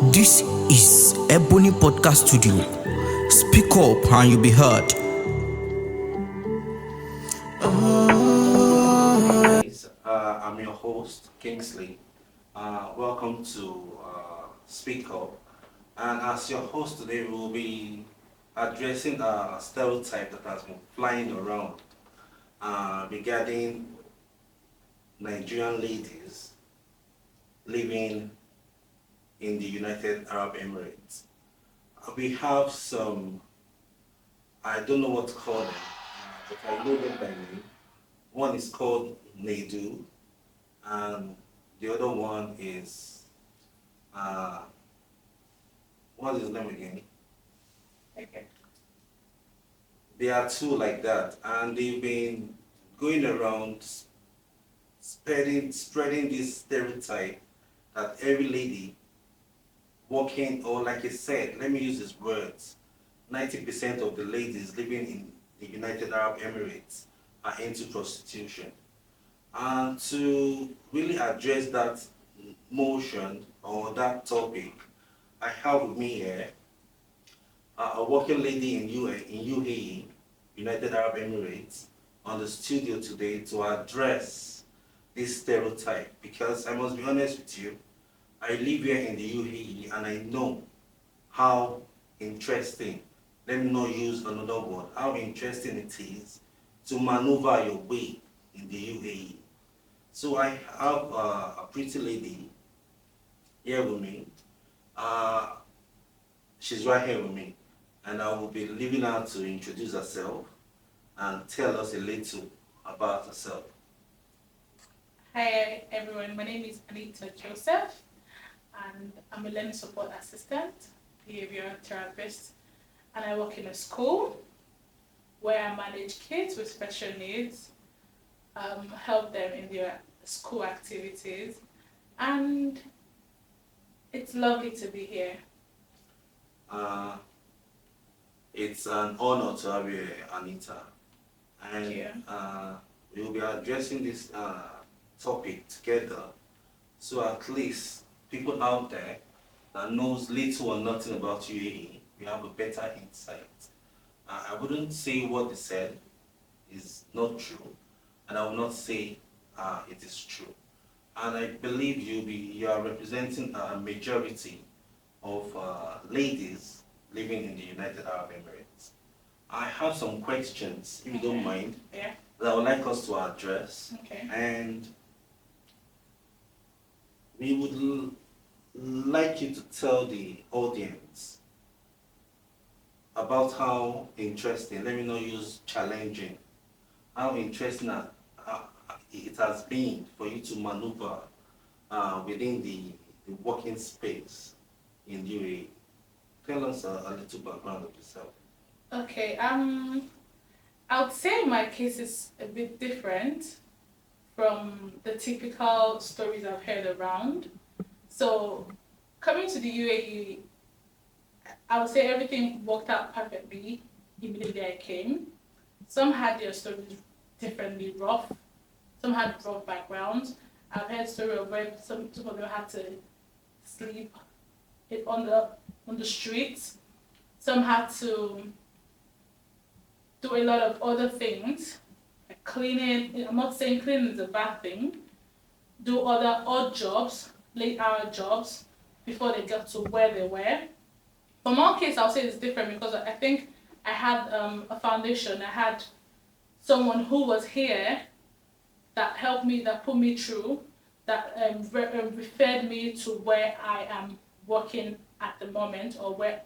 This is Ebony Podcast Studio. Speak up and you'll be heard. I'm your host, Kingsley. Welcome to Speak Up. And as your host today, we'll be addressing a stereotype that has been flying around regarding Nigerian ladies living in the United Arab Emirates. We have some, I don't know what to call them, but I know them by name. One is called Nedu, and the other one is, what is his name again? Okay. There are two like that, and they've been going around spreading this stereotype that every lady working, or like I said, let me use these words, 90% of the ladies living in the United Arab Emirates are into prostitution. And to really address that motion or that topic, I have with me here a working lady in UAE, United Arab Emirates, on the studio today to address this stereotype. Because I must be honest with you, I live here in the UAE and I know how interesting, let me not use another word, how interesting it is to maneuver your way in the UAE. So I have a pretty lady here with me. She's right here with me, and I will be leaving her to introduce herself and tell us a little about herself. Hi everyone, my name is Anita Joseph and I'm a learning support assistant, behavioral therapist, and I work in a school where I manage kids with special needs, help them in their school activities, and it's lovely to be here. Uh, it's an honor to have you, Anita. Thank And you. we will be addressing this topic together, so at least people out there that knows little or nothing about UAE, we have a better insight. I wouldn't say what they said is not true, and I will not say it is true. And I believe you are representing a majority of ladies living in the United Arab Emirates. I have some questions, if you don't mind, Yeah. that I would like us to address. Okay. And we would like you to tell the audience about how interesting, let me not use challenging, how interesting it has been for you to maneuver within the working space in UAE. Tell us a little background of yourself. Okay. I would say my case is a bit different from the typical stories I've heard around. So, coming to the UAE, I would say everything worked out perfectly immediately I came. Some had their stories differently rough. Some had rough backgrounds. I've heard stories of where some of them had to sleep on the streets. Some had to do a lot of other things, like cleaning. I'm not saying cleaning is a bad thing. Do other odd jobs, late hour jobs, before they got to where they were. For my case, I'll say it's different because I think I had a foundation. I had someone who was here that helped me, that put me through, that referred me to where I am working at the moment, or where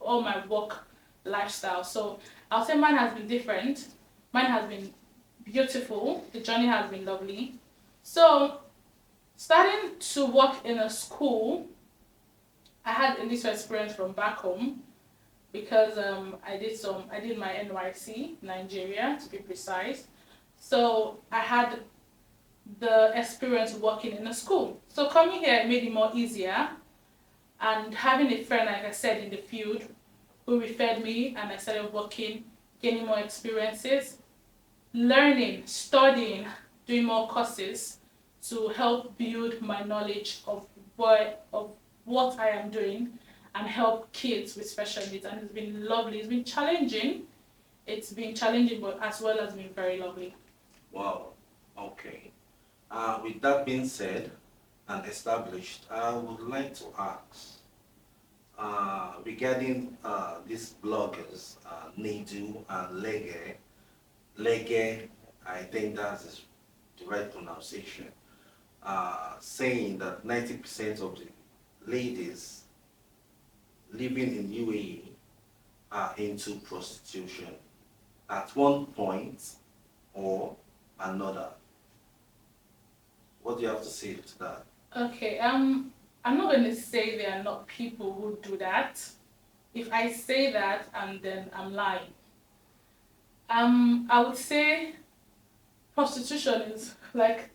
all my work lifestyle. So I'll say mine has been different. Mine has been beautiful. The journey has been lovely. So starting to work in a school, I had a little experience from back home because I did my NYC, Nigeria to be precise. So I had the experience working in a school. So coming here made it more easier, and having a friend, like I said, in the field who referred me, and I started working, gaining more experiences, learning, studying, doing more courses to help build my knowledge of what I am doing and help kids with special needs. And it's been lovely. It's been challenging. It's been challenging, but as well as been very lovely. Wow. Okay. With that being said and established, I would like to ask regarding these bloggers, Nedu and Lege. Lege, I think that is the right pronunciation, saying that 90% of the ladies living in UAE are into prostitution at one point or another. What do you have to say to that? Okay, I'm not going to say there are not people who do that. If I say that, then I'm lying. I would say prostitution is, like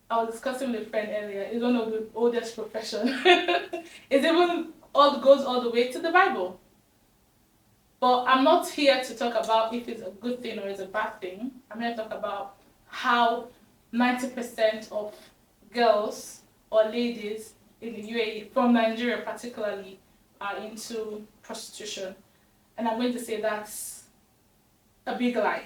I was discussing with a friend earlier, is one of the oldest profession. It even goes all the way to the Bible. But I'm not here to talk about if it's a good thing or it's a bad thing. I'm here to talk about how 90% of girls or ladies in the UAE, from Nigeria particularly, are into prostitution. And I'm going to say that's a big lie.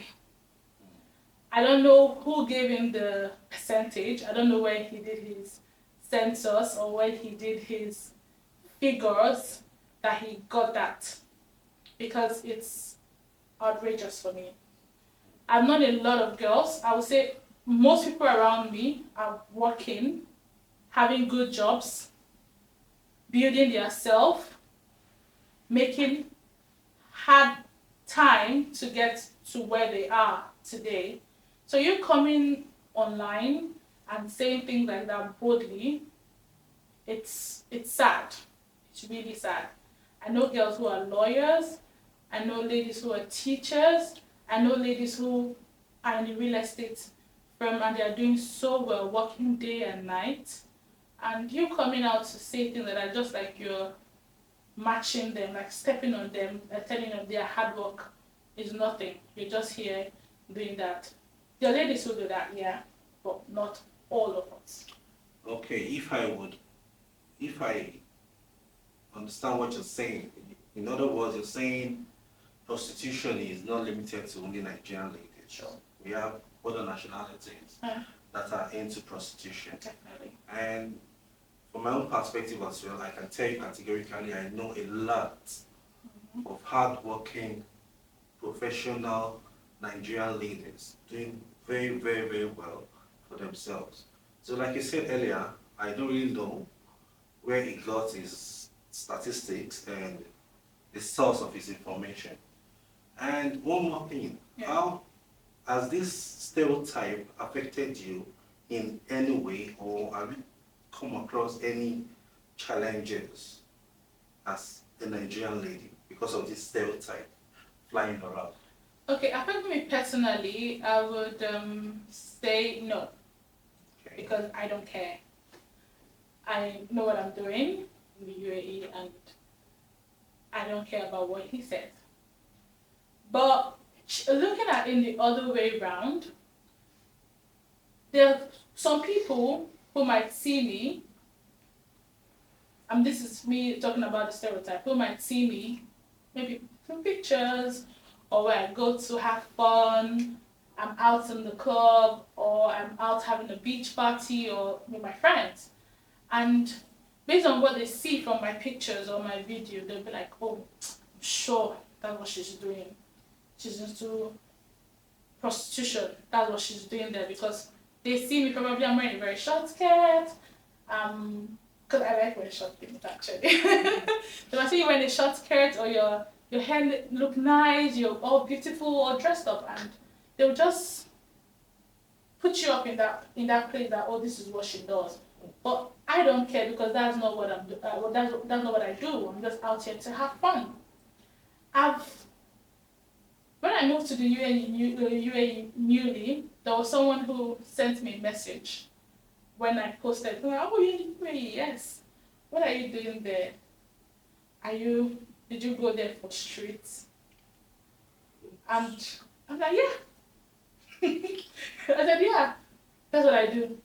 I don't know who gave him the percentage. I don't know where he did his census or where he did his figures that he got that, because it's outrageous for me. I've known a lot of girls. I would say most people around me are working, having good jobs, building themselves, making hard time to get to where they are today. So you're coming online and saying things like that boldly, it's sad. It's really sad. I know girls who are lawyers, I know ladies who are teachers, I know ladies who are in the real estate firm and they are doing so well, working day and night. And you coming out to say things that are just like you're matching them, like stepping on them, telling them their hard work is nothing. You're just here doing that. There are ladies who do that, yeah, but not all of us. Okay, if I understand what you're saying, in other words, you're saying prostitution is not limited to only Nigerian ladies. Sure. We have other nationalities that are into prostitution. Definitely. And from my own perspective as well, I can tell you categorically, I know a lot of hardworking, professional Nigerian ladies doing very, very, very well for themselves. So like you said earlier, I don't really know where he got his statistics and the source of his information. And one more thing, how has this stereotype affected you in any way, or have you come across any challenges as a Nigerian lady because of this stereotype flying around? Okay, affecting me personally, I would say no, because I don't care. I know what I'm doing in the UAE and I don't care about what he says. But looking at it in the other way around, there are some people who might see me, and this is me talking about the stereotype, who might see me maybe from pictures or where I go to have fun, I'm out in the club or I'm out having a beach party or with my friends. And based on what they see from my pictures or my video, they'll be like, oh, I'm sure that's what she's doing. She's into prostitution. That's what she's doing there, because they see me, probably I'm wearing a very short skirt. Because I like wearing short things actually. So I see you wearing a short skirt or your hair look nice, you're all beautiful, all dressed up, and they'll just put you up in that place that, oh, this is what she does. But I don't care, because that's not what I'm doing. That's not what I do. I'm just out here to have fun. When I moved to the UAE newly, there was someone who sent me a message when I posted, oh, you're in UAE, yes. What are you doing there? Did you go there for streets? And I'm like, yeah. I said, yeah, that's what I do.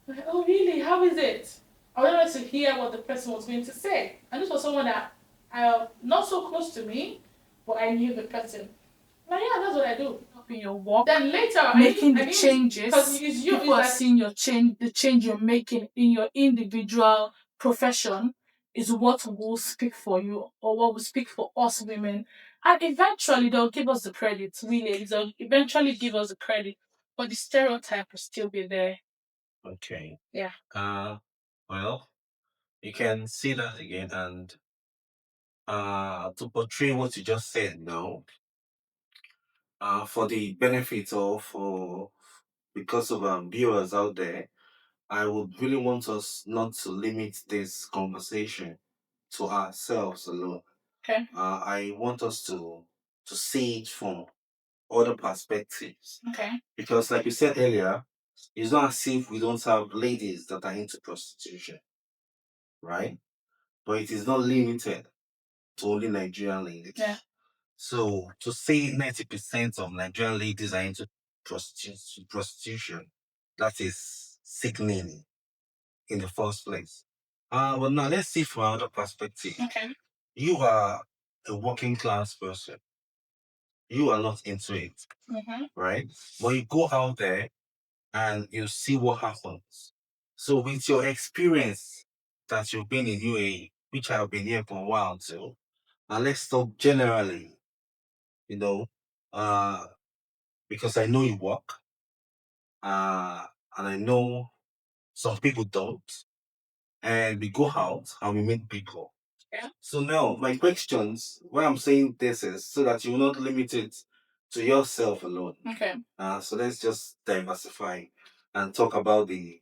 I'm like, oh, really? How is it? I wanted to hear what the person was going to say. And this was someone that not so close to me, but I knew the person. Like, yeah, that's what I do. In your work, then later making the changes, because people are seeing your change, the change you're making in your individual profession is what will speak for you, or what will speak for us women, and eventually they'll give us the credit. Really, they'll eventually give us the credit, but the stereotype will still be there. Okay. Yeah. Well, you can see that again, and to portray what you just said now, for the benefit of because of viewers out there, I would really want us not to limit this conversation to ourselves alone. Okay. I want us to see it from other perspectives. Okay. Because, like you said earlier, it's not as if we don't have ladies that are into prostitution, right? But it is not limited to only Nigerian ladies. Yeah. So to say 90% of Nigerian ladies are into prostitution, that is sickening in the first place. But now let's see from another perspective. Okay. You are a working class person. You are not into it, right? But you go out there and you see what happens. So with your experience that you've been in UAE, which I've been here for a while too, and let's talk generally, you know, uh, because I know you work, uh, and I know some people don't, and we go out and we meet people. Yeah. So now my questions, why I'm saying this is so that you will not limit it to yourself alone. Okay. So let's just diversify and talk about the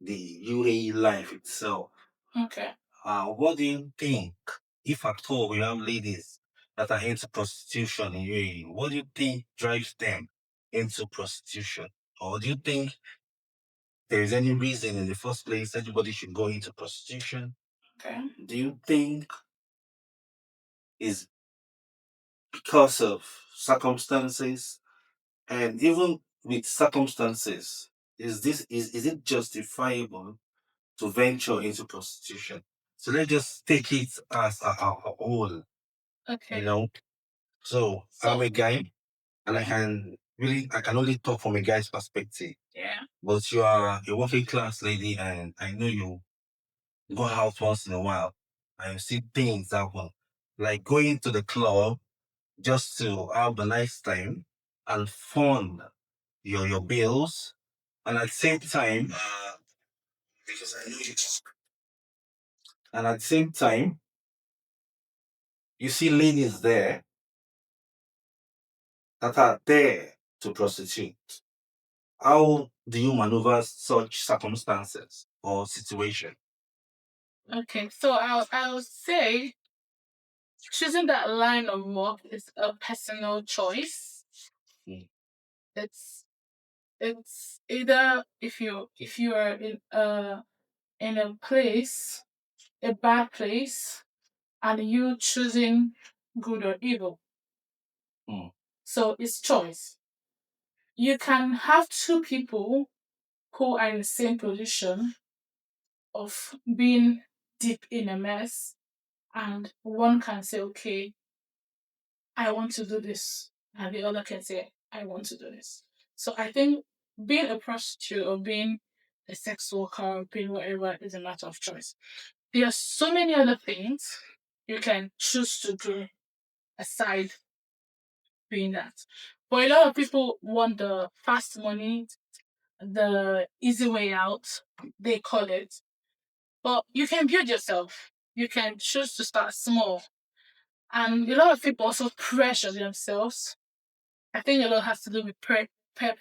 UAE life itself. Okay. What do you think, if at all we have ladies that are into prostitution in UAE, what do you think drives them into prostitution? Or do you think there is any reason in the first place everybody should go into prostitution? Okay. Do you think is because of circumstances? And even with circumstances, is it justifiable to venture into prostitution? So let's just take it as a whole, Okay. you know. So I'm a guy, and I can only talk from a guy's perspective. Yeah. But you are a working class lady, and I know you go out once in a while, and you see things happen, like going to the club just to have a nice time and fund your bills, and at the same time, because I know you, and at the same time, you see ladies there that are there to prostitute. How do you maneuver such circumstances or situation? Okay. So I'll say choosing that line of work is a personal choice. Mm. It's either if you are in a place, a bad place, and you choosing good or evil. Mm. So it's choice. You can have two people who are in the same position of being deep in a mess, and one can say, okay, I want to do this, and the other can say, I want to do this. So I think being a prostitute or being a sex worker or being whatever is a matter of choice. There are so many other things you can choose to do aside doing that. But a lot of people want the fast money, the easy way out, they call it. But you can build yourself. You can choose to start small. And a lot of people also pressure themselves. I think a lot has to do with peer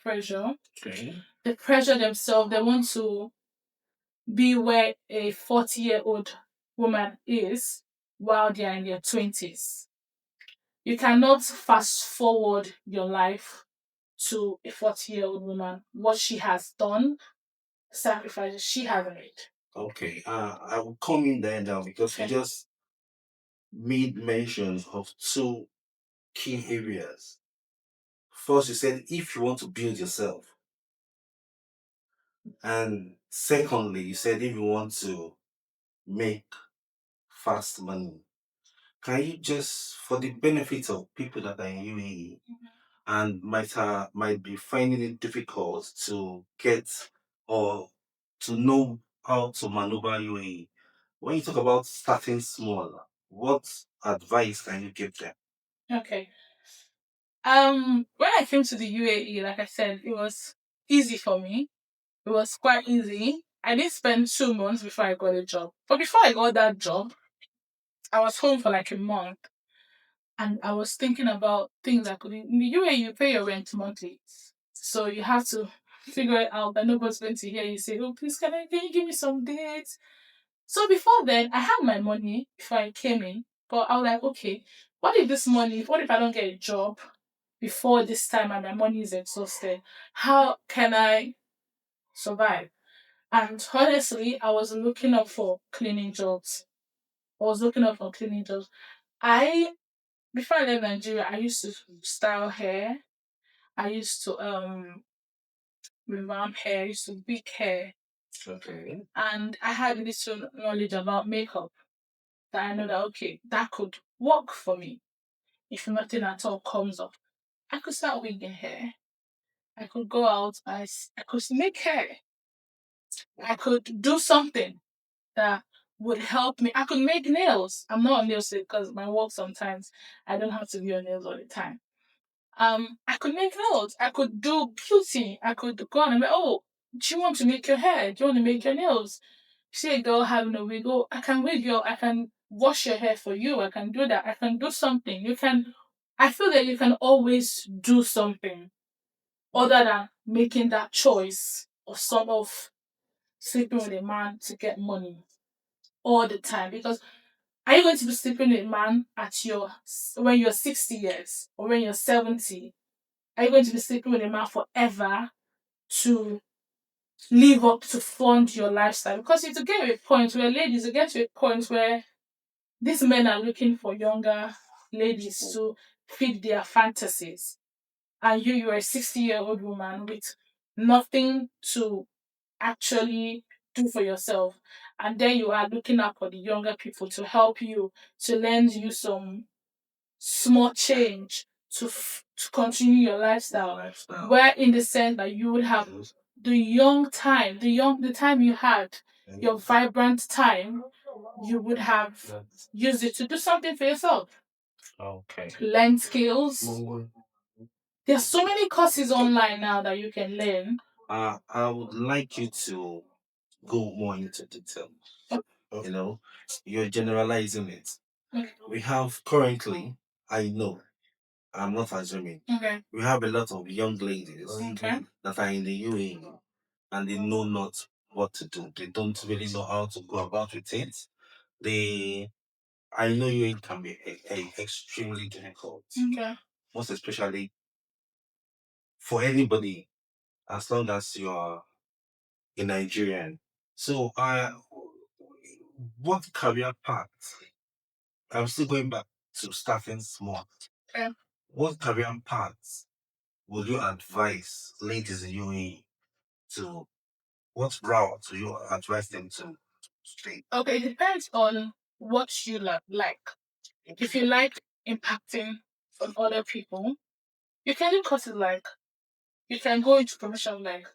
pressure. Okay. They pressure themselves. They want to be where a 40-year-old woman is while they are in their 20s. You cannot fast forward your life to a 40-year-old woman, what she has done, sacrifices she has made. Okay. I will come in there now because you Okay. just made mention of two key areas. First, you said if you want to build yourself, and Secondly, you said if you want to make fast money, can you just, for the benefit of people that are in UAE and might be finding it difficult to get or to know how to maneuver UAE, when you talk about starting small, what advice can you give them? Okay. When I came to the UAE, like I said, it was easy for me. It was quite easy. I did spend 2 months before I got a job. But before I got that job, I was home for like a month, and I was thinking about things I could. In the UAE, you pay your rent monthly, so you have to figure it out that nobody's going to hear you say, "Oh, please, can you give me some dates?" So before then, I had my money before I came in, but I was like, okay, what if this money? What if I don't get a job before this time and my money is exhausted? How can I survive? And honestly, I was looking up for cleaning jobs. I was looking up for cleaning jobs. I Before I left Nigeria, I used to style hair. I used to revamp hair. I used to wig hair, Okay. and I had little knowledge about makeup. That I know that okay, that could work for me if nothing at all comes up. I could start wigging hair. I could go out. I could make hair. I could do something that would help me. I could make nails. I'm not a nail because my work sometimes I don't have to do your nails all the time. I could make nails. I could do beauty. I could go on and be, oh, do you want to make your hair? Do you want to make your nails? See a girl having a wig. Oh, I can wig you. I can wash your hair for you. I can do that. I can do something. You can. I feel that you can always do something other than making that choice of some of sleeping with a man to get money all the time. Because are you going to be sleeping with a man at your when you're 60 years or when you're 70? Are you going to be sleeping with a man forever to live up to fund your lifestyle? Because you to get to a point where ladies, you get to a point where these men are looking for younger ladies to feed their fantasies. And you're a 60-year-old woman with nothing to actually do for yourself. And then you are looking up for the younger people to help you, to lend you some small change to continue your lifestyle. Where in the sense that you would have the time you had, your vibrant time, you would have used it to do something for yourself. Okay. Learn skills. There's so many courses online now that you can learn. I would like you to go more into detail. You know, you're generalizing it. Okay. We have currently, I know, I'm not assuming, Okay. we have a lot of young ladies Okay. that are in the UAE and they know not what to do. They don't really know how to go about with it. They, I know UAE can be extremely difficult, Okay. most especially for anybody, as long as you're a Nigerian. So, what career path? I'm still going back to starting small. Okay. What career paths would you advise ladies in UAE to? What route do you advise them to take? Okay, it depends on what you like. If you like impacting on other people, you can do courses like you can go into profession like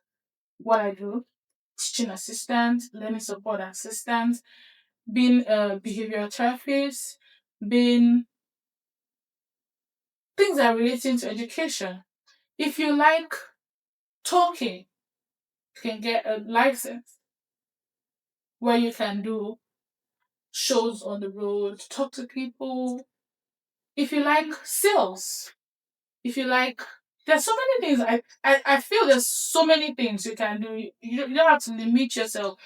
what I do, teaching assistant, learning support assistant, being a behavioral therapist, being things that are relating to education. If you like talking, you can get a license where you can do shows on the road, talk to people. If you like sales, if you like, there's so many things. I feel there's so many things you can do. You don't have to limit yourself.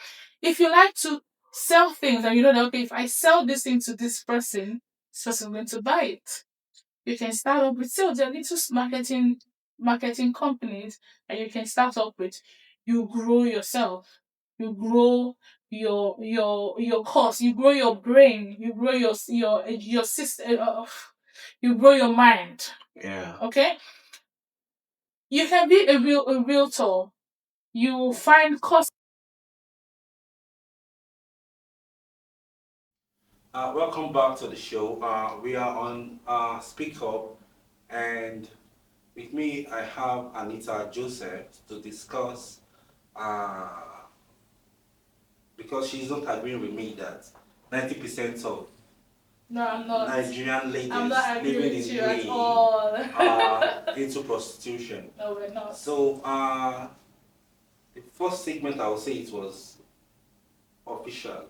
If you like to sell things and you know that okay, if I sell this thing to this person is going to buy it. You can start up with sales. There are little marketing companies that you can start up with. You grow yourself. You grow your course. You grow your brain. You grow your system. You grow your mind. Yeah. Okay. You can be a realtor. You find course Welcome back to the show. We are on Speak Up, and with me I have Anita Joseph to discuss because she's not agreeing with me that 90% of No, I'm not. Nigerian ladies I'm not agreeing living with in you at UAE all. are into prostitution. No, we're not. So the first segment I would say it was official.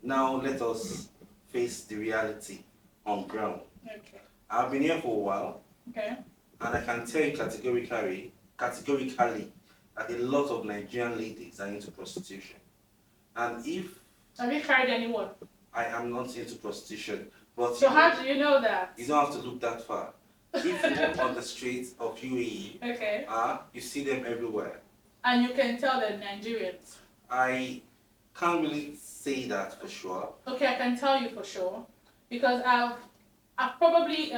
Now let us face the reality on ground. Okay. I've been here for a while, Okay. and I can tell you categorically, that a lot of Nigerian ladies are into prostitution. And if Have you carried anyone? I am not into prostitution, but So how do you know that? you don't have to look that far. If you walk on the streets of UAE, Okay. you see them everywhere. And you can tell they're Nigerians. I can't really say that for sure. Okay, I can tell you for sure because I've probably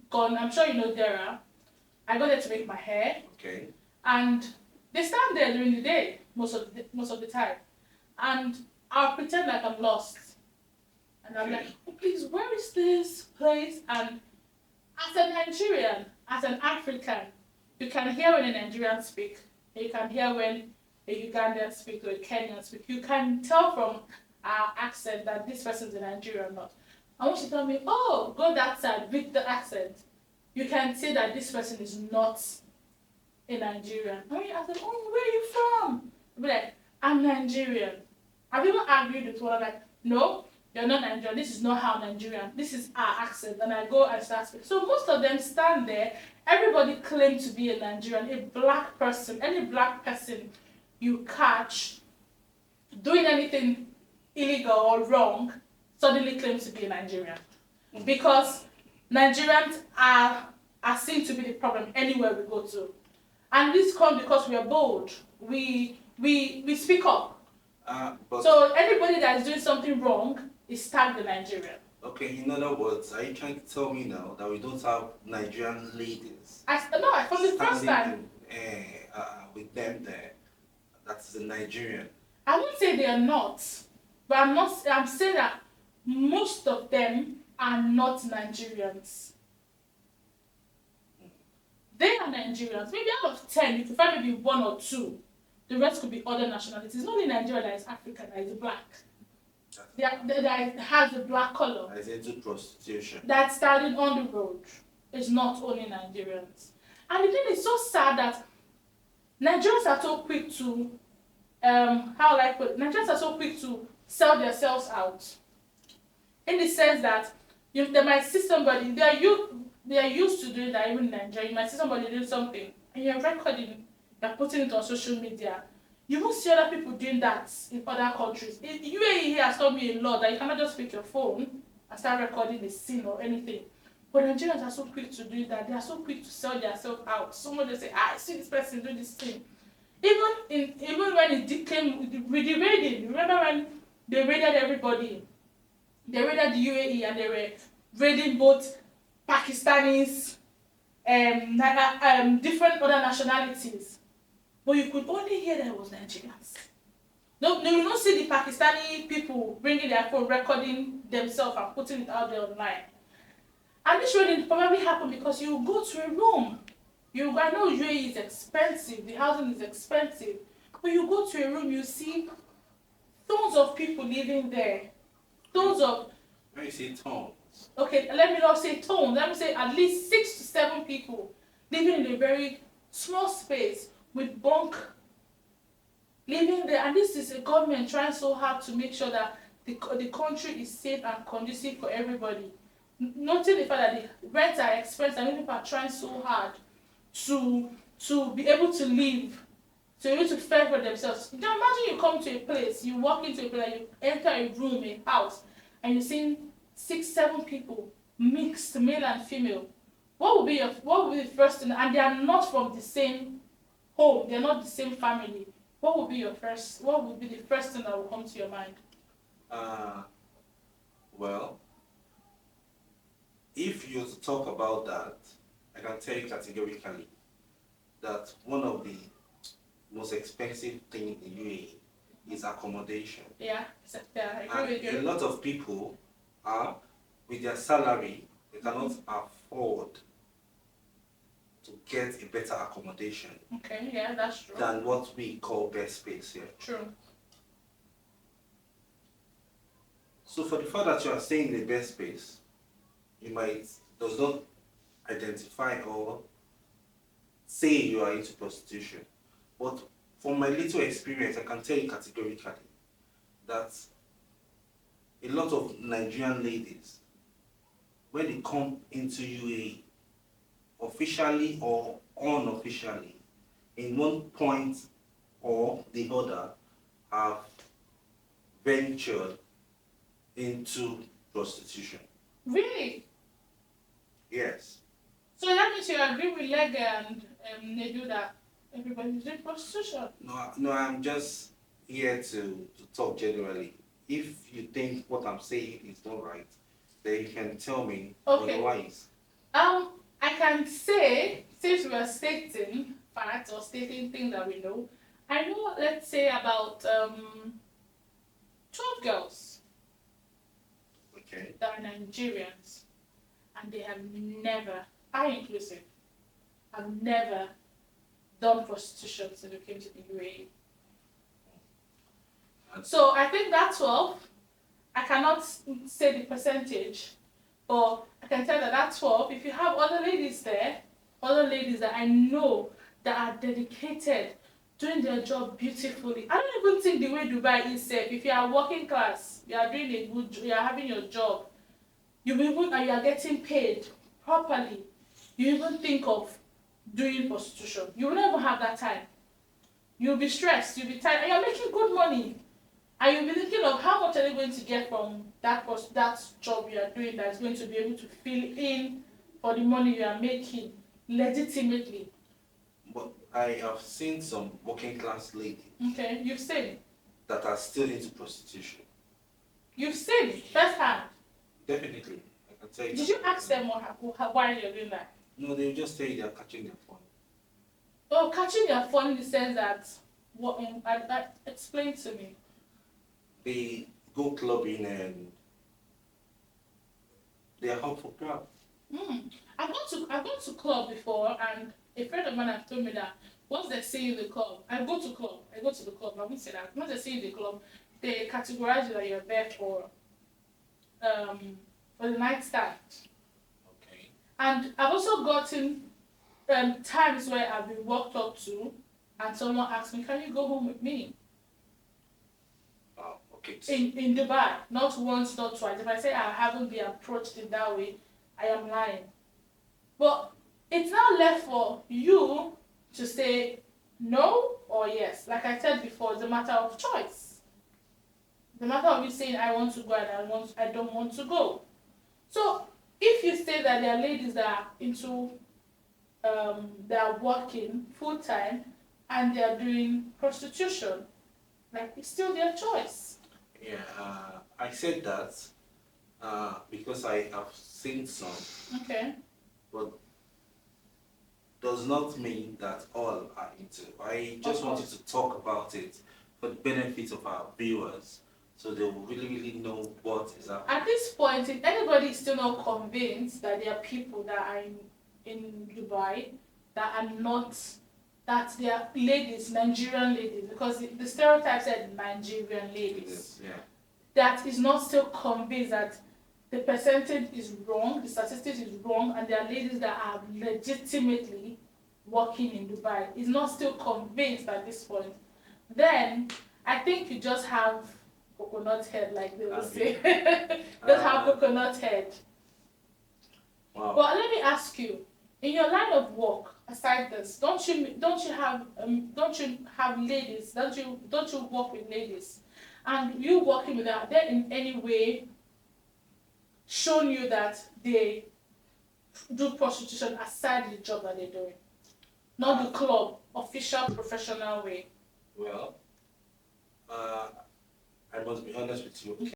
gone. I'm sure you know Dara. I go there to make my hair, Okay. and they stand there during the day most of the time, and I'll pretend like I'm lost, and I'm Okay. like, oh, please, where is this place? And as a Nigerian, as an African, you can hear when a Nigerian speak. You can hear when a Ugandan speak or a Kenyan speak. You can tell from our accent that this person is a Nigerian or not. And when she tell me, oh, go that side with the accent, you can say that this person is not a Nigerian. And when you ask them, oh, where are you from? They'll be like, I'm Nigerian. Have you ever argued with one? I'm like, no, you're not Nigerian. This is not how Nigerian. This is our accent. And I go and start speaking. So most of them stand there. Everybody claims to be a Nigerian, a black person, any black person you catch doing anything illegal or wrong suddenly claims to be a Nigerian. Because Nigerians are seen to be the problem anywhere we go to. And this comes because we are bold. We speak up. But So anybody that is doing something wrong is tagged a Nigerian. okay, in other words, are you trying to tell me now that we don't have Nigerian ladies From the first time. with them there? That's a Nigerian. I won't say they are not, but I'm saying that most of them are not Nigerians. They are Nigerians. Maybe out of 10, you could find maybe 1 or 2. The rest could be other nationalities. Not in Nigeria that is African, that is black. That has a black color. That is into prostitution. That's standing on the road. It's not only Nigerians. And the thing is so sad that Nigerians are so quick to, Nigerians are so quick to sell themselves out. In the sense that they might see somebody, they are used to doing that even in Nigeria. You might see somebody doing something and you're recording, you're putting it on social media. You won't see other people doing that in other countries. UAE here has taught me a lot that you cannot just pick your phone and start recording a scene or anything. But Nigerians are so quick to do that. They are so quick to sell themselves out. Someone just say, I see this person doing this thing. Even when it came with the raiding, remember when they raided everybody? They raided the UAE and they were raiding both Pakistanis, different other nationalities. But you could only hear that it was Nigerians. No, you don't see the Pakistani people bringing their phone, recording themselves and putting it out there online. And this raiding probably happened because you go to a room. I know UAE is expensive, the housing is expensive. But you go to a room, you see tons of people living there. Tons of... When you say tons. Okay, let me not say tons. Let me say at least 6 to 7 people living in a very small space with bunk living there. And this is a government trying so hard to make sure that the country is safe and conducive for everybody. Noting the fact that the rents are expensive and people are trying so hard to be able to live, to be able to fend for themselves. Now imagine you come to a place, you walk into a place, you enter a room, a house, and you're seeing 6, 7 people mixed, male and female. What would be the first thing? And they are not from the same home, they're not the same family. What would be the first thing that will come to your mind? Well, if you talk about that, I can tell you categorically that one of the most expensive things in UAE is accommodation. Yeah, I agree with you. A lot of people with their salary, they cannot afford to get a better accommodation Okay, yeah, that's true. than what we call best space here. True. So for the fact that you are saying the best space, you might does not identify or say you are into prostitution. But from my little experience, I can tell you categorically that a lot of Nigerian ladies, when they come into UAE, officially or unofficially, in one point or the other, have ventured into prostitution. Really? Yes. So that means you agree with Leg and they do that. Everybody's doing prostitution. No, I'm just here to talk generally. If you think what I'm saying is not right, then you can tell me otherwise. I can say, since we are stating facts or stating things that we know, I know, let's say, about 12 girls Okay. that are Nigerians, and they have never, I inclusive, have never done prostitution since they came to the UAE. So I think that 12, I cannot say the percentage, but I can tell that 12, if you have other ladies there, other ladies that I know that are dedicated, doing their job beautifully. I don't even think the way Dubai is safe. If you are working class, you are doing a good, you are having your job, you are getting paid properly, you even think of doing prostitution. You will never have that time. You'll be stressed, you'll be tired, and you're making good money. And you'll be thinking of how much are they going to get from that job you are doing that's going to be able to fill in for the money you are making legitimately. But I have seen some working class ladies. Okay, you've seen. That are still into prostitution. You've seen firsthand. Definitely, I can tell you. Did you ask them why you're doing that? No, they'll just say they're catching their phone. Oh, catching their phone in the sense that explain to me. They go clubbing and they are out for crowd. I've gone to club before, and a friend of mine has told me that once they see you in the club, I go to the club, I won't say that. Once they see you in the club, they categorize you that you're there for the night stand. Okay. And I've also gotten times where I've been walked up to and someone asked me, can you go home with me? Okay. In Dubai, not once, not twice. If I say I haven't been approached in that way, I am lying. But it's now left for you to say no or yes. Like I said before, it's a matter of choice. The matter of you saying I want to go and I don't want to go. So if you say that there are ladies that are into they are working full time and they are doing prostitution, like it's still their choice. Yeah, I said that because I have seen some. Okay. But does not mean that all are into. I just wanted to talk about it for the benefit of our viewers, so they will really know what is happening. At this point, if anybody is still not convinced that there are people that are in Dubai that are not, that they are ladies, Nigerian ladies, because the stereotype said Nigerian ladies. Yes, yeah. That is not still convinced that the percentage is wrong, the statistics is wrong, and there are ladies that are legitimately working in Dubai, is not still convinced at this point, then I think you just have coconut head, like they will say. Just have coconut head. Wow. But let me ask you, in your line of work, aside this, don't you have ladies? Don't you work with ladies? And you working with them, are they in any way shown you that they do prostitution aside the job that they're doing? Not the club, official, professional way. Well, I must be honest with you.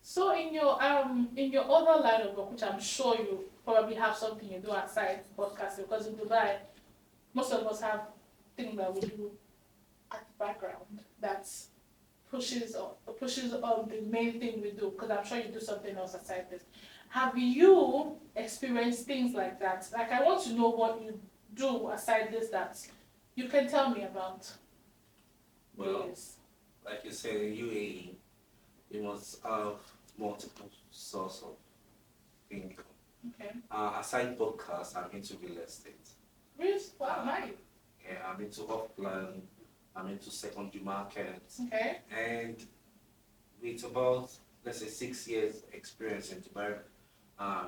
So in your other line of work, which I'm sure you probably have something you do aside podcasting, because in Dubai, most of us have things that we do at the background that's pushes on the main thing we do, because I'm sure you do something else aside this. Have you experienced things like that? Like, I want to know what you do aside this that you can tell me about. Well, Yes. like you said, in UAE, you must have multiple source of income. Okay. Aside podcasts, I'm into real estate. Really? Wow, nice. Yeah, I'm into off-plan, I'm into secondary markets. Okay. And with about, let's say, 6 years experience in Dubai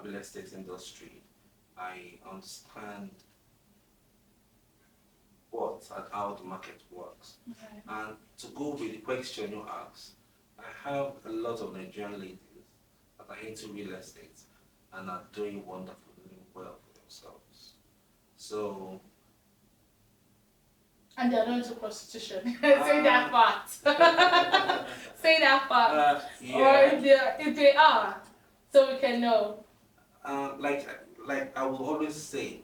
real estate industry, I understand what and how the market works. Okay. And to go with the question you asked, I have a lot of Nigerian ladies that are into real estate and are doing wonderfully well for themselves. So, And they're not into prostitution. Say that part. Say that part. Or yeah. if they are, so we can know. Like I will always say,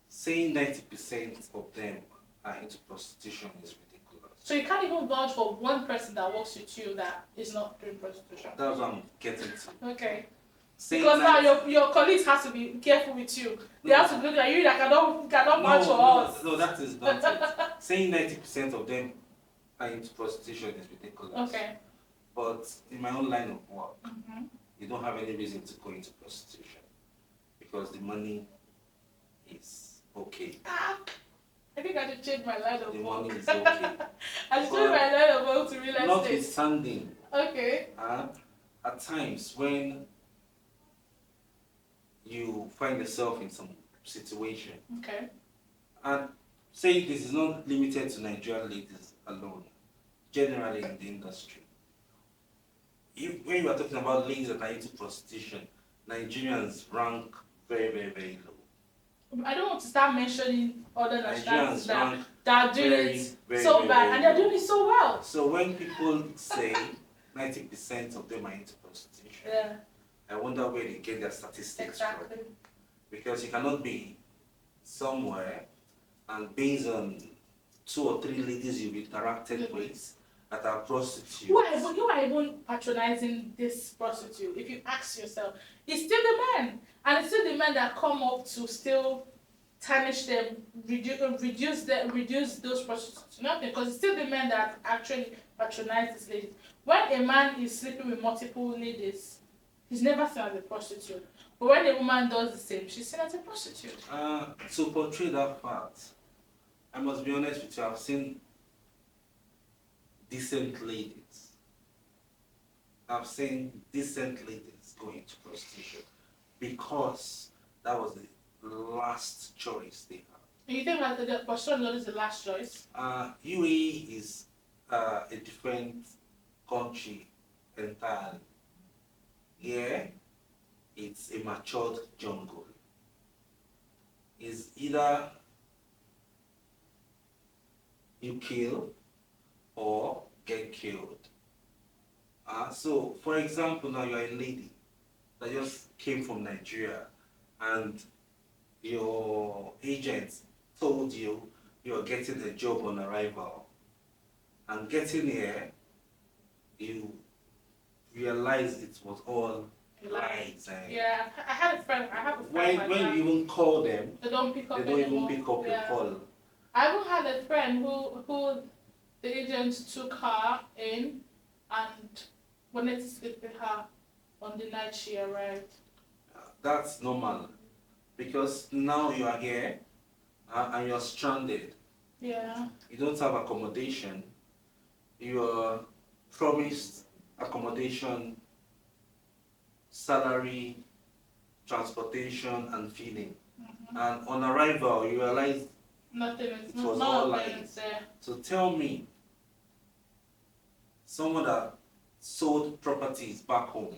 saying 90% of them are into prostitution is ridiculous. So you can't even vouch for one person that works with you that is not doing prostitution. That's what I'm getting to. Okay. Saying Because now your colleagues have to be careful with you. They have to look at you that cannot vouch for us. No, that is not it. Saying 90% of them are into prostitution is ridiculous. Okay. But in my own line of work, Mm-hmm. you don't have any reason to go into prostitution because the money is okay. I think I should change my line of The work. money is okay. I should change my line of work to real estate. Notwithstanding, Okay. at times when you find yourself in some situation, Okay. and say this is not limited to Nigerian ladies alone, generally in the industry. When you are talking about ladies that are into prostitution, Nigerians rank very, very, very low. I don't want to start mentioning other nationalities that are doing very, it very, so very, bad, very and they're low. doing it so well. So when people say 90% of them are into prostitution, Yeah. I wonder where they get their statistics Exactly. from. Because you cannot be somewhere and based on 2 or 3 ladies you've interacted with that are prostitutes. You are even patronizing this prostitute. If you ask yourself, it's still the men, and it's still the men that come up to still tarnish them, reduce those prostitutes. Nothing, because it's still the men that actually patronize these ladies. When a man is sleeping with multiple ladies, he's never seen as a prostitute. But when a woman does the same, she's seen as a prostitute. To portray that fact, I must be honest with you, I've seen decent ladies. I've seen decent ladies go into prostitution because that was the last choice they had. And you think that the prostitution is the last choice? UAE is a different country entirely. Here, it's a matured jungle. It's either you kill or get killed. So, for example, now you're a lady that just came from Nigeria and your agent told you you're getting a job on arrival. And getting here, you realize it was all lies. Yeah, I have a friend like When that. you even call them, They don't pick up they don't anymore. even pick up your call. I even had a friend who the agent took her in and wanted to sleep with her on the night she arrived. That's normal because now you are here and you're stranded. Yeah. You don't have accommodation. You are promised accommodation, salary, transportation, and feeding. Mm-hmm. And on arrival, you realize Nothing is it was none all of them lies. is there. So tell me, someone that sold properties back home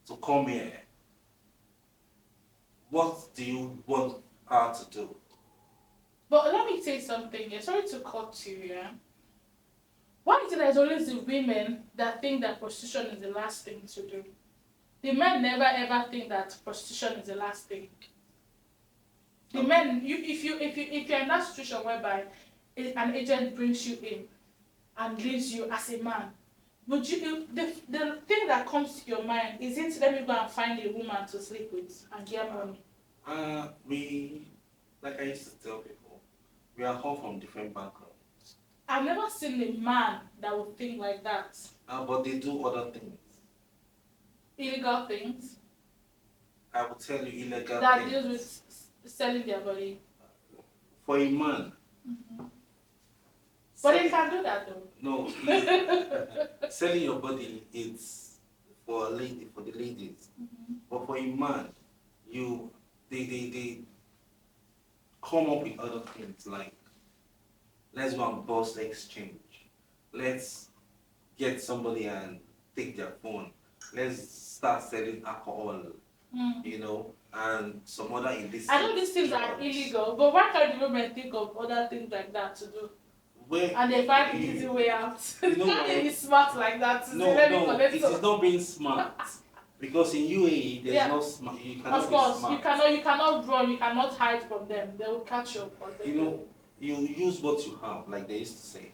to come here, what do you want her to do? But let me say something. Yeah. Sorry to cut you. Yeah. Why is it there's always the women that think that prostitution is the last thing to do? The men never ever think that prostitution is the last thing. The men, if you're in that situation whereby an agent brings you in and leaves you as a man, would you, the thing that comes to your mind, is it let me go and find a woman to sleep with and get money? We, like I used to tell people, we are all from different backgrounds. I've never seen a man that would think like that. But they do other things. Illegal things I will tell you illegal that things. deals with selling their body. For a man. But they can do that though. No, selling your body is for a lady, for the ladies. But for a man, they come up with other things like, let's go and bust exchange. Let's get somebody and take their phone. Let's start selling alcohol, you know, and some other illicit. I know these things are illegal, but why can't the women think of other things like that to do? And they find an easy way out. You know, can't they be smart like that? To no, it is not being smart. Because in UAE, there's no smart. You cannot of course, be smart. you cannot run, you cannot hide from them. They will catch you. You know, you use what you have, like they used to say,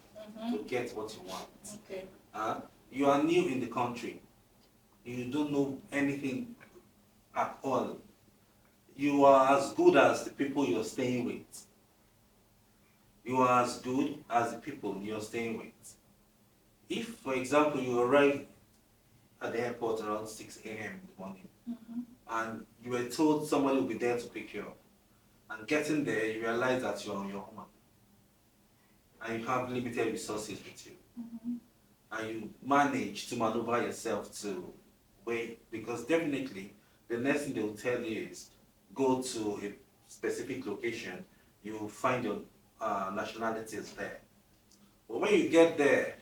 to get what you want. Okay. You are new in the country. You don't know anything at all. You are as good as the people you're staying with. You are as good as the people you're staying with. If, for example, you arrive at the airport around 6 a.m. in the morning, and you were told somebody will be there to pick you up, and getting there, you realize that you're on your own, and you have limited resources with you, and you manage to maneuver yourself to wait, because definitely the next thing they will tell you is go to a specific location, you will find your nationalities there. But when you get there,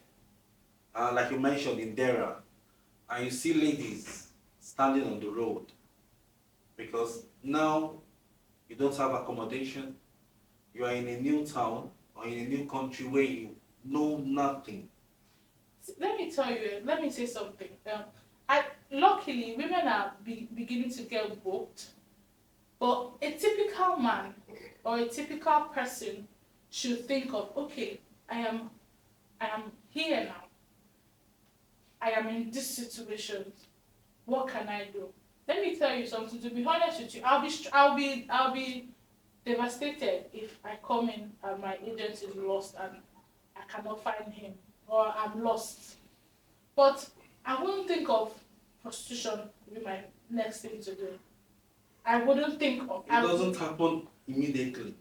like you mentioned in Dera, and you see ladies standing on the road, because now you don't have accommodation, you are in a new town or in a new country where you know nothing. Let me tell you, let me say something. Luckily, women are beginning to get booked, but a typical man or a typical person should think of, okay, I am here now. I am in this situation. What can I do? Let me tell you something. To be honest with you, I'll be devastated if I come in and my agent is lost and I cannot find him, or I'm lost. But I wouldn't think of prostitution to be my next thing to do. I wouldn't think of. It doesn't happen immediately.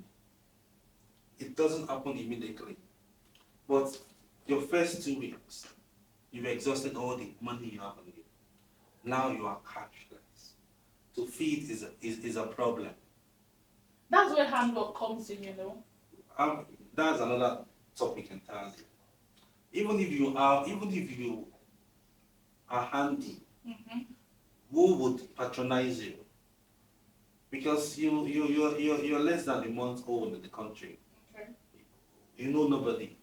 It doesn't happen immediately. But your first 2 weeks, you've exhausted all the money you have on you. Now you are cashless. To feed is a problem. That's where handwork comes in, you know. That's another topic entirely. Even if you are handy, who would patronize you? Because you're less than a month old in the country. Okay. You know nobody.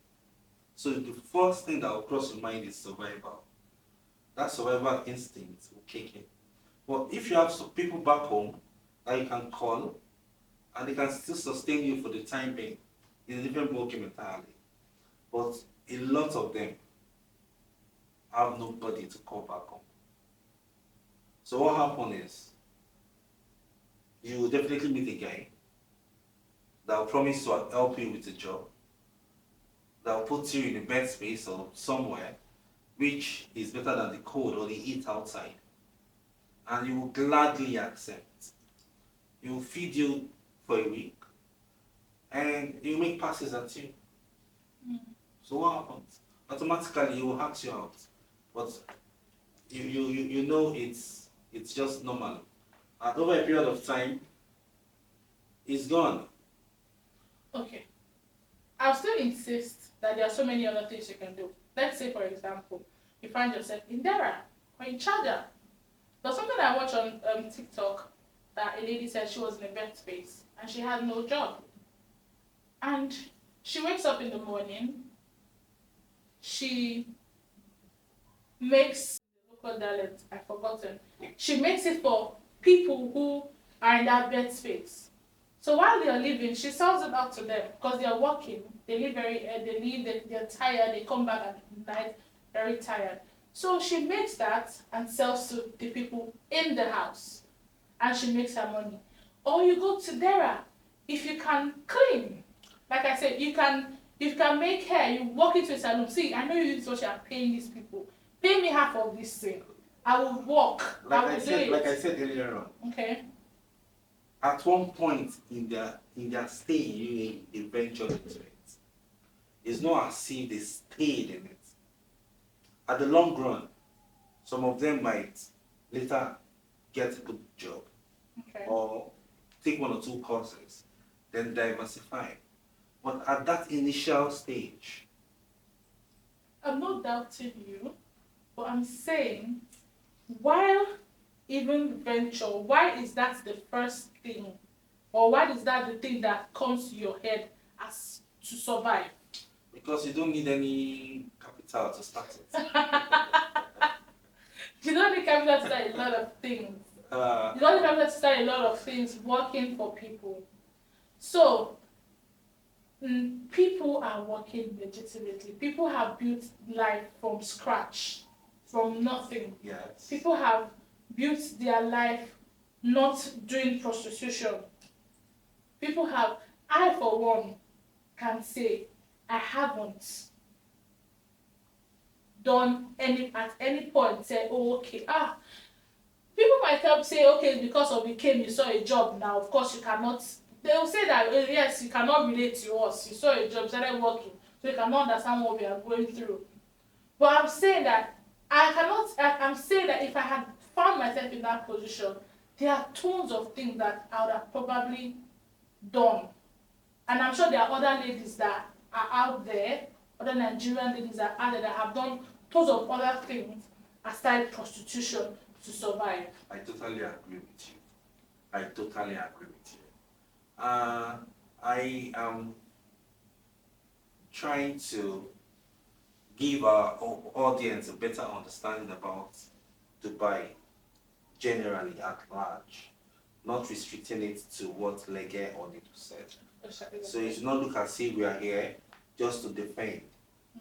So the first thing that will cross your mind is survival. That survival instinct will kick in. But if you have some people back home that you can call, and they can still sustain you for the time being, it's a different ballgame entirely. But a lot of them have nobody to call back home. So what happens is, you will definitely meet a guy that will promise to help you with a job, that will put you in a bed space or somewhere, which is better than the cold or the heat outside. And you will gladly accept. He will feed you for a week, and he will make passes at you. So what happens? Automatically, he will ask you out. But you know it's just normal. And over a period of time, it's gone. Okay. I'll still insist that there are so many other things you can do. Let's say, for example, you find yourself in Dara or in Chada. There's something I watched on TikTok that a lady said she was in a bed space and she had no job. And she wakes up in the morning, she makes, local dialect, I've forgotten, she makes it for people who are in that bed space. So while they are leaving, she sells it out to them because they are working. They leave they're tired, they come back at night very tired. So she makes that and sells to the people in the house, and she makes her money. Or you go to Dara, if you can clean, like I said, you can make hair, you walk into a salon. See, I know you what you are paying these people. Pay me half of this thing. I will walk. I will do it. Like I said earlier on. Okay. At one point in their stay in UAE, they ventured into it. It's not as if they stayed in it. At the long run, some of them might later get a good job, Okay. or take 1 or 2 courses, then diversify. But at that initial stage, I'm not doubting you, but I'm saying, while even venture, why is that the first thing? Or why is that the thing that comes to your head as to survive? because you don't need any capital to start it. You don't need capital to start a lot of things. You don't need capital to start a lot of things working for people. So, people are working legitimately. People have built life from scratch, from nothing. Yes. People have built their life not doing prostitution. People have, I for one, can say, I haven't done at any point say, oh, okay, people might help say, okay, because of you came, you saw a job now, of course you cannot, they will say that, yes, you cannot relate to us, you saw a job, started working, so you cannot understand what we are going through. But I'm saying that, I'm saying that if I had found myself in that position, there are tons of things that I would have probably done. And I'm sure there are other ladies that are out there, other Nigerian ladies that are out there that have done tons of other things aside prostitution to survive. I totally agree with you. I totally agree with you. I am trying to give our audience a better understanding about Dubai generally at large, not restricting it to what Lege or Nitu said. So it should not look as if we are here just to defend.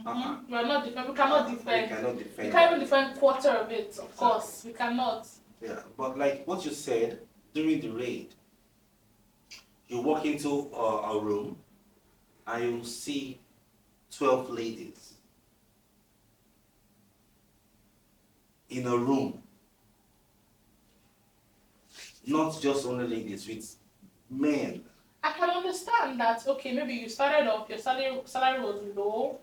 We are not defend. We cannot defend. We cannot defend. We can't even defend quarter of it. Of course, we cannot. Yeah, but like what you said during the raid, you walk into a room and you see 12 ladies in a room. Not just only ladies, with men. I can understand that. Okay, maybe you started off, your salary was low.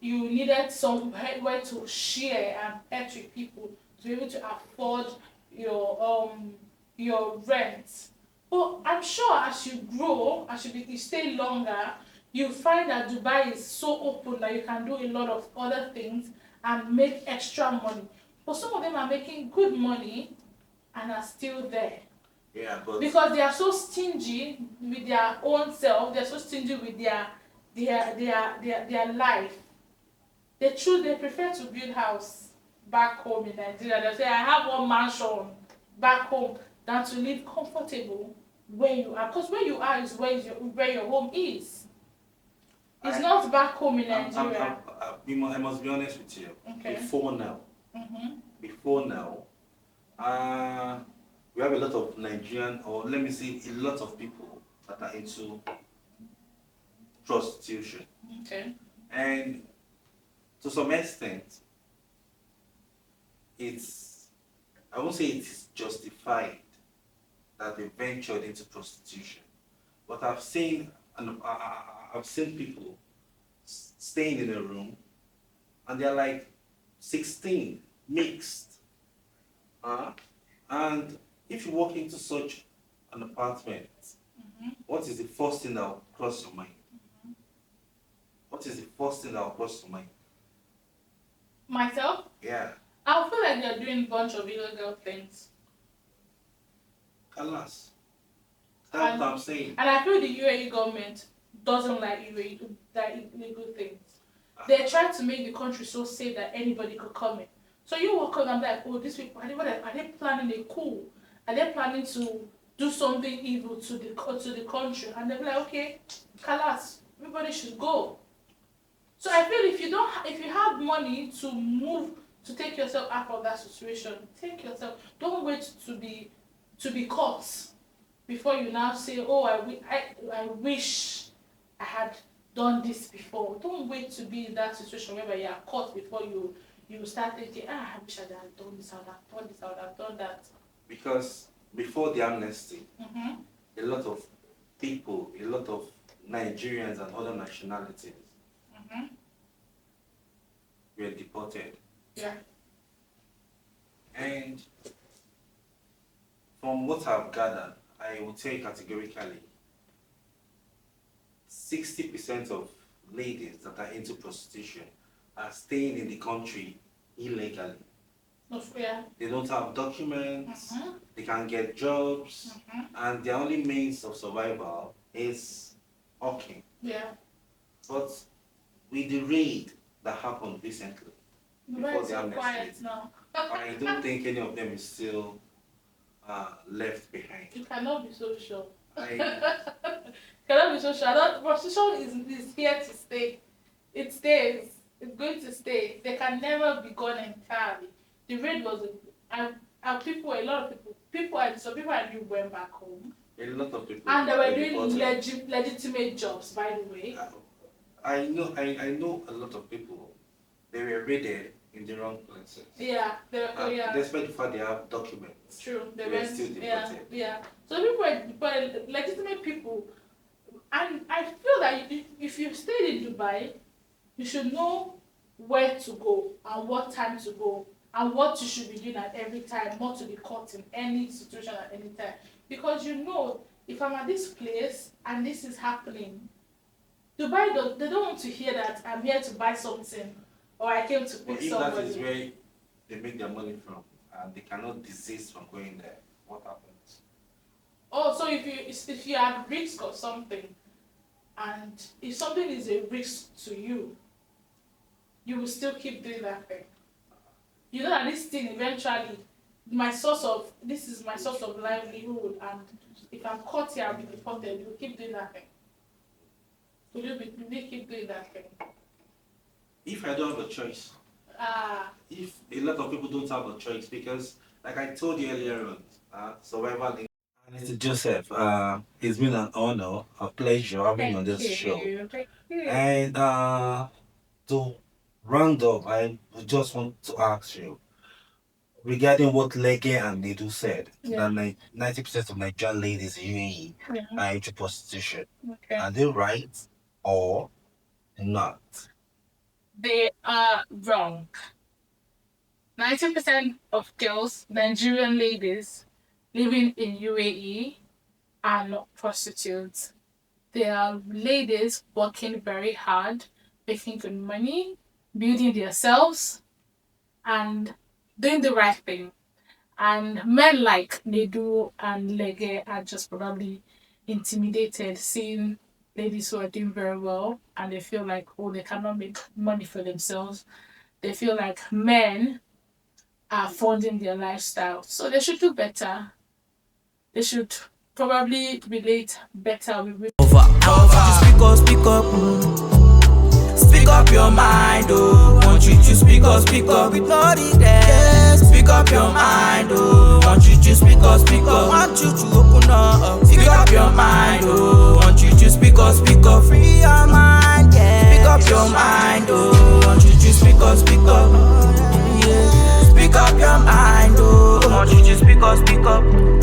You needed somewhere to share and pet with people to be able to afford your rent. But I'm sure as you grow, you stay longer, you find that Dubai is so open that you can do a lot of other things and make extra money. But some of them are making good money and are still there. Yeah, but because they are so stingy with their own self, they're so stingy with their life. They prefer to build house back home in Nigeria. They say, I have one mansion back home than to live comfortable where you are. Because where you are is where your home is. It's not back home in Nigeria. I must be honest with you. Okay. Before now, we have a lot of Nigerian, or let me say, a lot of people that are into prostitution. Okay. And to some extent, I won't say it is justified that they ventured into prostitution, but I've seen people staying in a room and they're like 16, mixed. And if you walk into such an apartment, what is the first thing that will cross your mind? What is the first thing that will cross your mind? Myself? Yeah. I feel like they're doing a bunch of illegal things. Alas. That's what I'm saying. And I feel the UAE government doesn't like illegal things. They're trying to make the country so safe that anybody could come in. So you walk on, I'm like, oh, these people, are they planning a coup? Are they planning to do something evil to the country, and they'll be like, okay, Kalas, everybody should go. So I feel if you have money to move, to take yourself out of that situation, take yourself. Don't wait to be caught before you now say, oh, I wish I had done this before. Don't wait to be in that situation where you are caught before you start thinking, I wish I had done this, I would have done this, I would have done that. Because before the amnesty, a lot of people, a lot of Nigerians and other nationalities were deported. Yeah. And from what I've gathered, I would say categorically, 60% of ladies that are into prostitution are staying in the country illegally. Yeah. They don't have documents, they can't get jobs, and their only means of survival is hawking. Yeah. But with the raid that happened recently, before the amnesty, quiet now. I don't think any of them is still left behind. You cannot be so sure. Cannot be so sure. Prostitution is here to stay. It stays. It's going to stay. They can never be gone entirely. The raid was a lot of people, and some people I knew went back home. A lot of people. And they were doing legitimate jobs, by the way. I know a lot of people. They were raided in the wrong places. Yeah, despite the fact they have documents. True, they were still deported. Yeah. So people were legitimate people, and I feel that if you stayed in Dubai, you should know where to go and what time to go and what you should be doing at every time, not to be caught in any situation at any time. Because if I'm at this place and this is happening, Dubai they don't want to hear that I'm here to buy something or I came to pick somebody. That is where they make their money from, and they cannot desist from going there. What happens? Oh, so if you are at risk or something, and if something is a risk to you, you will still keep doing that thing. You know that this thing eventually, this is my source of livelihood, and if I'm caught here, I'll be deported. You will keep doing that thing. Will you keep doing that thing? If I don't have a choice. If a lot of people don't have a choice, because like I told you earlier on, survival. And Mr. Joseph, it's been an honor, a pleasure having you on this show. Thank you. And to round up, I just want to ask you regarding what Lege and Nedu said, that 90% of Nigerian ladies in UAE are into prostitution. Okay. Are they right or not? They are wrong. 90% of girls, Nigerian ladies living in UAE, are not prostitutes. They are ladies working very hard, making good money, building themselves, and doing the right thing. And men like Nedu and Lege are just probably intimidated seeing ladies who are doing very well, and they feel like, oh, they cannot make money for themselves. They feel like men are funding their lifestyle. So they should do better. They should probably relate better with Speak up. Speak up your mind, oh. Want you to speak up. With no regret. Speak up your mind, oh. Want you to speak up. Want you to open up. Speak up your mind, oh. Want you to speak up. Free your mind, yeah. Speak up your mind, oh. Want you to speak up. Yeah. Speak up your mind, oh. Want you to speak up.